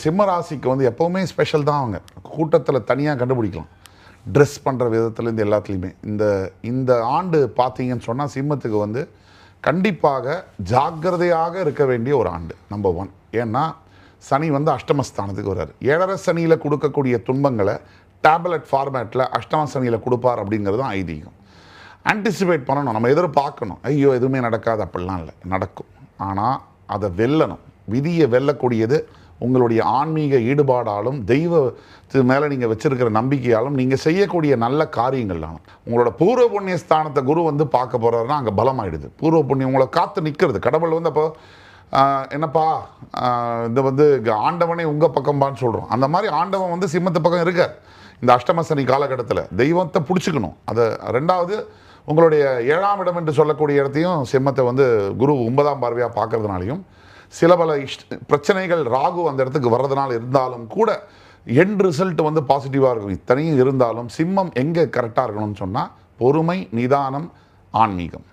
சிம்ம ராசிக்கு வந்து எப்போவுமே ஸ்பெஷல் தான். அவங்க கூட்டத்தில் தனியாக கண்டுபிடிக்கலாம். ட்ரெஸ் பண்ணுற விதத்துலேருந்து எல்லாத்துலேயுமே இந்த இந்த ஆண்டு பார்த்தீங்கன்னு சொன்னால் சிம்மத்துக்கு வந்து கண்டிப்பாக ஜாக்கிரதையாக இருக்க வேண்டிய ஒரு ஆண்டு நம்பர் 1. ஏன்னா சனி வந்து அஷ்டமஸ்தானத்துக்கு வர்றாரு. 7.5 சனியில் கொடுக்கக்கூடிய துன்பங்களை டேப்லெட் ஃபார்மேட்டில் அஷ்டம சனியில் கொடுப்பார் அப்படிங்கிறது தான் ஐதீகம். ஆன்டிசிபேட் பண்ணணும், நம்ம எதிர்பார்க்கணும். ஐயோ எதுவுமே நடக்காது அப்படிலாம் இல்லை, நடக்கும். ஆனால் அதை வெல்லணும். விதியை வெல்லக்கூடியது உங்களுடைய ஆன்மீக ஈடுபாடாலும் தெய்வத்து மேலே நீங்கள் வச்சிருக்கிற நம்பிக்கையாலும் நீங்கள் செய்யக்கூடிய நல்ல காரியங்கள்லாம். உங்களோட பூர்வ புண்ணிய ஸ்தானத்தை குரு வந்து பார்க்க போகிறாருன்னா அங்கே பலமாயிடுது. பூர்வ புண்ணியம் உங்களை காத்து நிற்கிறது. கடவுள் வந்து அப்போ என்னப்பா இந்த வந்து ஆண்டவனே உங்கள் பக்கம்பான்னு சொல்கிறோம். அந்த மாதிரி ஆண்டவன் வந்து சிம்மத்து பக்கம் இருக்கார். இந்த அஷ்டமசனி காலகட்டத்தில் தெய்வத்தை பிடிச்சிக்கணும். அதை 2வது உங்களுடைய 7ஆம் இடம் என்று சொல்லக்கூடிய இடத்தையும் சிம்மத்தை வந்து குரு 9ஆம் பார்வையாக பார்க்கறதுனாலையும் சில பல பிரச்சனைகள் ராகு அந்த இடத்துக்கு வர்றதுனால இருந்தாலும் கூட எண்ட் ரிசல்ட் வந்து பாசிட்டிவாக இருக்கும். இத்தனையும் இருந்தாலும் சிம்மம் எங்கே கரெக்டாக இருக்கணும்னு சொன்னால் பொறுமை, நிதானம், ஆன்மீகம்.